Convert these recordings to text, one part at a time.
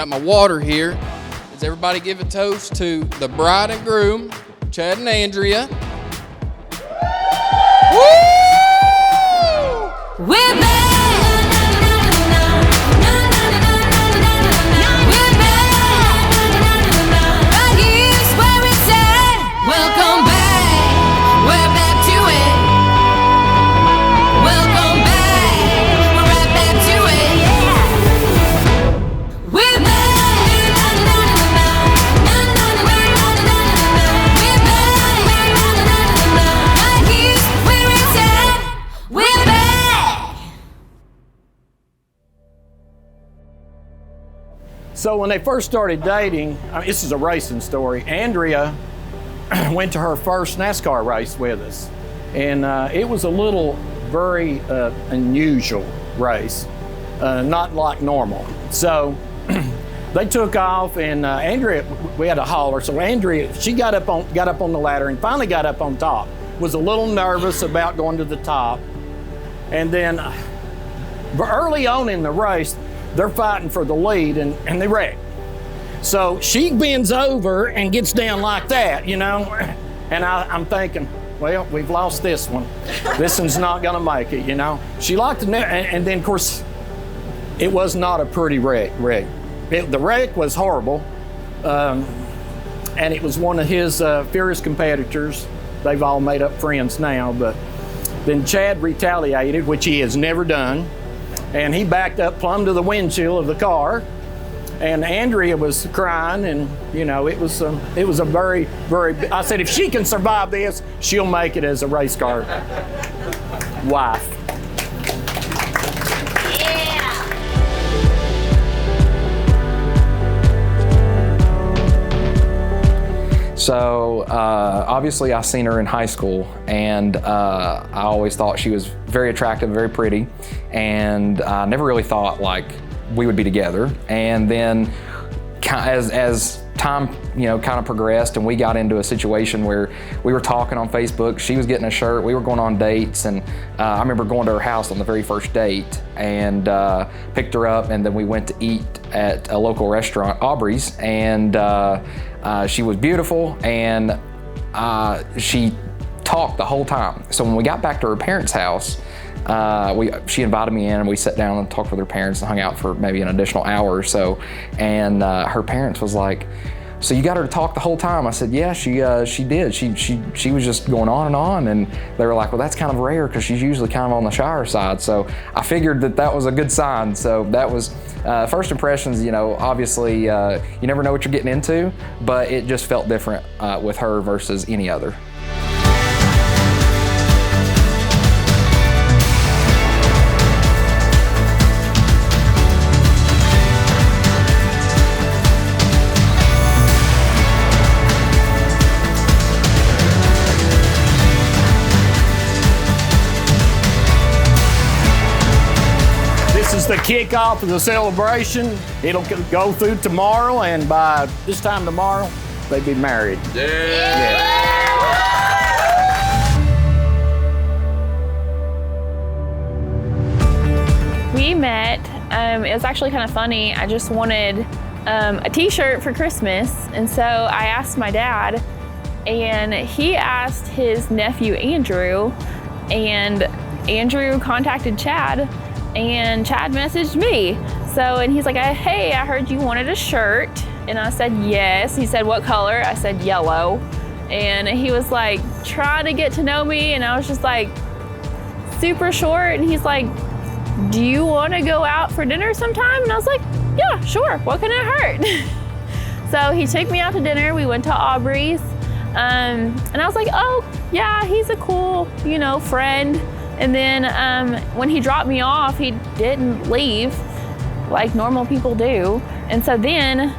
got my water here. Does everybody give a toast to the bride and groom, Chad and Andrea? Woo! We're back. We're back. Right here's where it's at. Welcome back. We're back to it. Welcome back. We're right back to it. We're back. So when they first started dating, this is a racing story, Andrea went to her first NASCAR race with us. And it was a very unusual race, not like normal. So they took off, and Andrea, we had a hauler, so Andrea, she got up on the ladder and finally got up on top. Was a little nervous about going to the top. And then early on in the race, they're fighting for the lead, and they wreck. So she bends over and gets down like that, you know? And I'm thinking, well, we've lost this one. This one's not gonna make it, you know? She liked the, and then of course, it was not a pretty wreck. The wreck was horrible, and it was one of his fierce competitors. They've all made up friends now, but then Chad retaliated, which he has never done. And he backed up plumb to the windshield of the car, and Andrea was crying, and you know, it was a very, I said, if she can survive this, she'll make it as a race car wife. So obviously I seen her in high school, and I always thought she was very attractive, very pretty, and I never really thought like we would be together. And then as time, you know, kind of progressed, and we got into a situation where we were talking on Facebook. She was getting a shirt, we were going on dates, and I remember going to her house on the very first date and picked her up, and then we went to eat at a local restaurant, Aubrey's, and she was beautiful, and she talked the whole time. So when we got back to her parents' house, she invited me in, and we sat down and talked with her parents and hung out for maybe an additional hour or so. And her parents was like, "So you got her to talk the whole time?" I said, "Yeah, she did. She was just going on." And they were like, "Well, that's kind of rare because she's usually kind of on the shyer side." So I figured that was a good sign. So that was first impressions. You know, obviously you never know what you're getting into, but it just felt different with her versus any other. The kickoff of the celebration. It'll go through tomorrow, and by this time tomorrow, they'll be married. Yeah. We met, it was actually kind of funny. I just wanted a t-shirt for Christmas, and so I asked my dad, and he asked his nephew Andrew, and Andrew contacted Chad, and Chad messaged me. And he's like, "Hey, I heard you wanted a shirt." And I said, "Yes." He said, "What color?" I said, "Yellow." And he was like, trying to get to know me, and I was just like, super short. And he's like, "Do you want to go out for dinner sometime?" And I was like, "Yeah, sure. What can it hurt?" So he took me out to dinner. We went to Aubrey's. And I was like, "Oh, yeah, he's a cool, you know, friend." And then when he dropped me off, he didn't leave like normal people do. And so then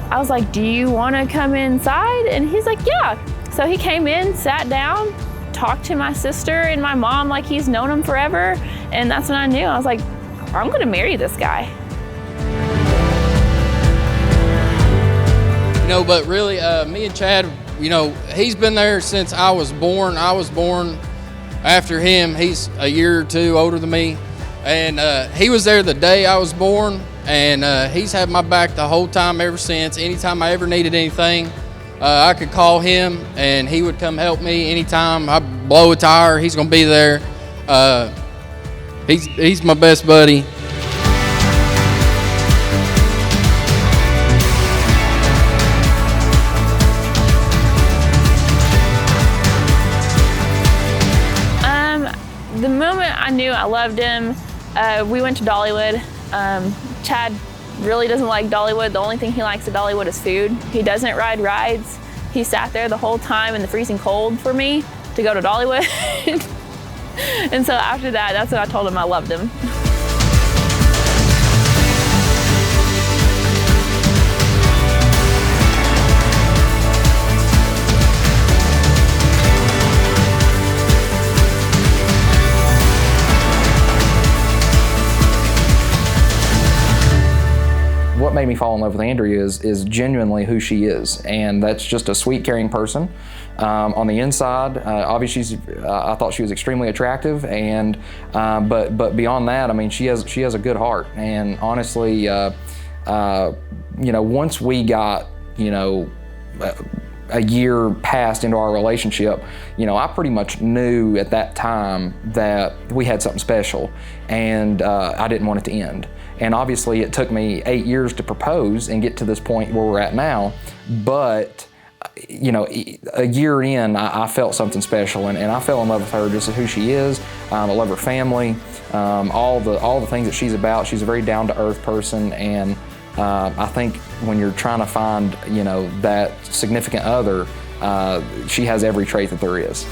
I was like, "Do you want to come inside?" And he's like, "Yeah." So he came in, sat down, talked to my sister and my mom like he's known them forever. And that's when I knew. I was like, I'm gonna marry this guy. You know, but really, me and Chad, you know, he's been there since I was born. I was born after him. He's a year or two older than me. And he was there the day I was born. and he's had my back the whole time ever since. Anytime I ever needed anything, I could call him, and he would come help me. Anytime I blow a tire, he's gonna be there. He's my best buddy. The moment I knew I loved him, we went to Dollywood. Chad really doesn't like Dollywood. The only thing he likes at Dollywood is food. He doesn't ride rides. He sat there the whole time in the freezing cold for me to go to Dollywood. And so after that, that's when I told him I loved him. What made me fall in love with Andrea is genuinely who she is, and that's just a sweet, caring person. On the inside, obviously, I thought she was extremely attractive, and but beyond that, I mean, she has a good heart. And honestly, you know, once we got, you know, a year passed into our relationship, you know, I pretty much knew at that time that we had something special, and I didn't want it to end. And obviously it took me 8 years to propose and get to this point where we're at now, but you know, a year in, I felt something special, and I fell in love with her just as who she is. I love her family, all the things that she's about. She's a very down-to-earth person, and I think when you're trying to find, you know, that significant other, she has every trait that there is.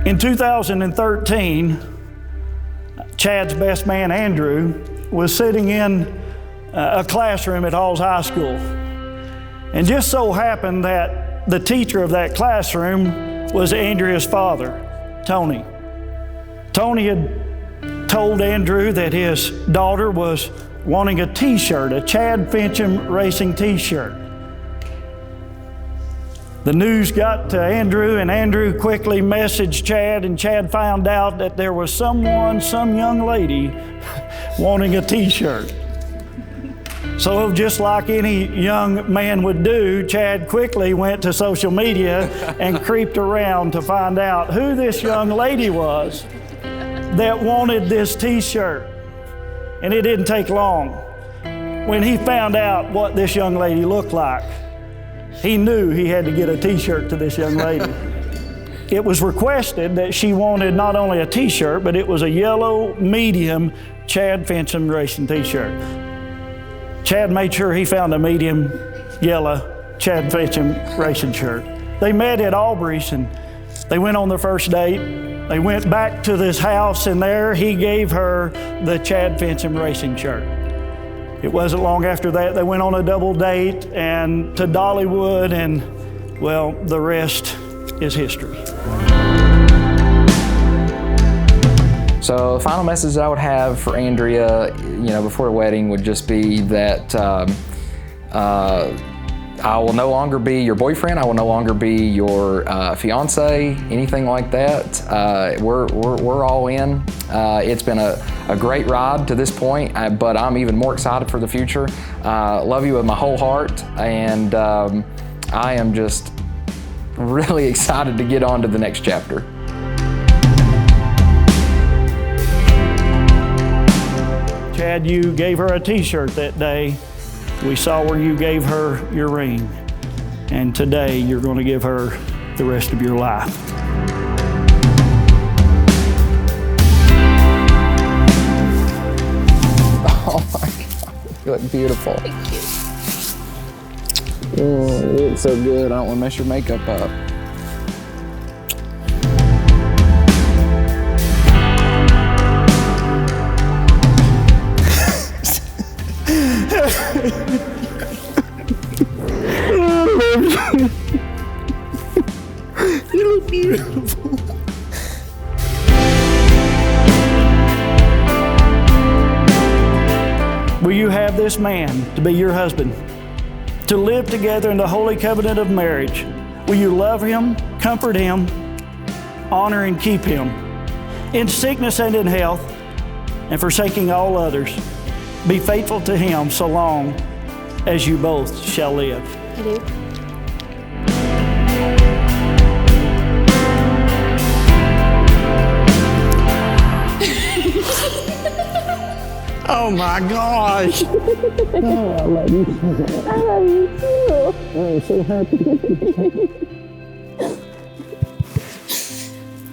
In 2013, Chad's best man, Andrew, was sitting in a classroom at Halls High School. And just so happened that the teacher of that classroom was Andrea's father, Tony. Tony had told Andrew that his daughter was wanting a t-shirt, a Chad Fincham Racing t-shirt. The news got to Andrew, and Andrew quickly messaged Chad, and Chad found out that there was some young lady wanting a t-shirt. So just like any young man would do, Chad quickly went to social media and creeped around to find out who this young lady was that wanted this t-shirt. And it didn't take long. When he found out what this young lady looked like, he knew he had to get a t-shirt to this young lady. It was requested that she wanted not only a t-shirt, but it was a yellow medium Chad Fincham Racing t-shirt. Chad made sure he found a medium yellow Chad Fincham Racing shirt. They met at Aubrey's, and they went on their first date. They went back to this house, and there he gave her the Chad Fincham Racing shirt. It wasn't long after that they went on a double date and to Dollywood, and well, the rest is history. So the final message that I would have for Andrea, you know, before the wedding would just be that I will no longer be your boyfriend. I will no longer be your fiance, anything like that. We're all in. It's been a great ride to this point, but I'm even more excited for the future. Love you with my whole heart, and I am just really excited to get on to the next chapter. Chad, you gave her a t-shirt that day. We saw where you gave her your ring. And today you're going to give her the rest of your life. look beautiful. Thank you. Oh, you look so good. I don't want to mess your makeup up. You look beautiful. Will you have this man to be your husband, to live together in the holy covenant of marriage? Will you love him, comfort him, honor and keep him in sickness and in health, and forsaking all others? Be faithful to him so long as you both shall live. I do. Oh my gosh. Oh, I love you. I love you too. I'm so happy.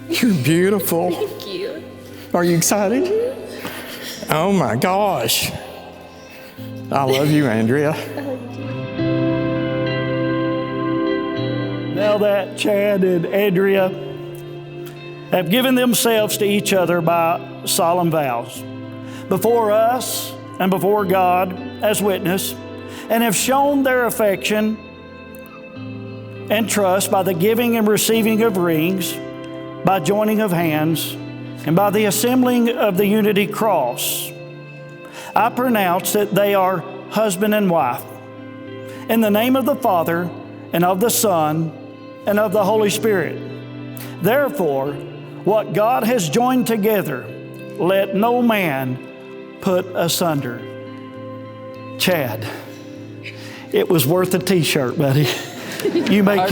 You're beautiful. Thank you. Are you excited? Oh my gosh. I love you, Andrea. Now that Chad and Andrea have given themselves to each other by solemn vows, before us and before God as witness, and have shown their affection and trust by the giving and receiving of rings, by joining of hands, and by the assembling of the unity cross, I pronounce that they are husband and wife. In the name of the Father, and of the Son, and of the Holy Spirit. Therefore, what God has joined together, let no man put asunder. Chad, it was worth a t-shirt, buddy. You may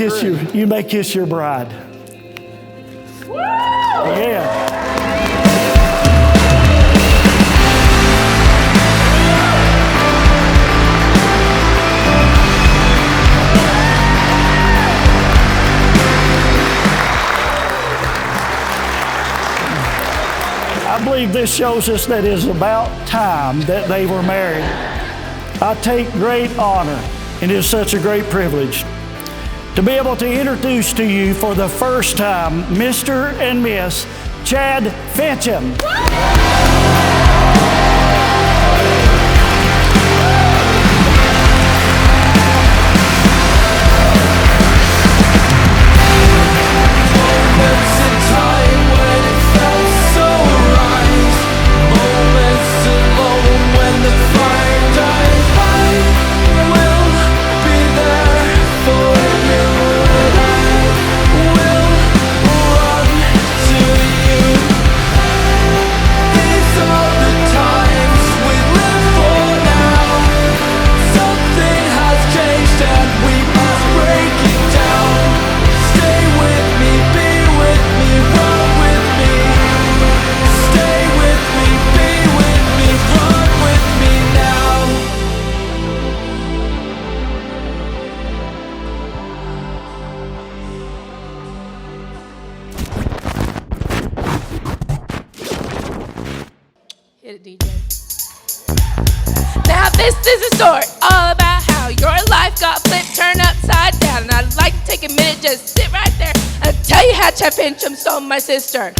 kiss your bride. Yeah. I believe this shows us that it is about time that they were married. I take great honor, and it is such a great privilege to be able to introduce to you for the first time Mr. and Miss Chad Fincham. Hit it, DJ. Now this is a story all about how your life got flipped, turned upside down. And I'd like to take a minute, just sit right there and tell you how Chad Fincham stole my sister.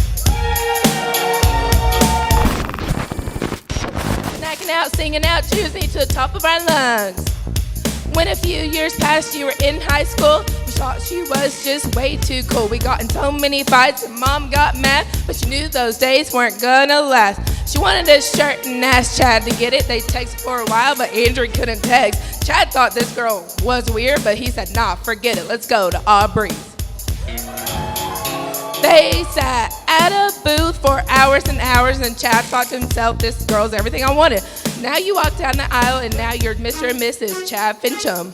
Snacking out, singing out, choosing to the top of our lungs. When a few years passed, you were in high school. We thought she was just way too cool. We got in so many fights and Mom got mad, but she knew those days weren't gonna last. She wanted a shirt and asked Chad to get it. They texted for a while, but Andrew couldn't text. Chad thought this girl was weird, but he said, nah, forget it. Let's go to Aubrey's. They sat at a booth for hours and hours, and Chad thought to himself, this girl's everything I wanted. Now you walk down the aisle, and now you're Mr. and Mrs. Chad Fincham.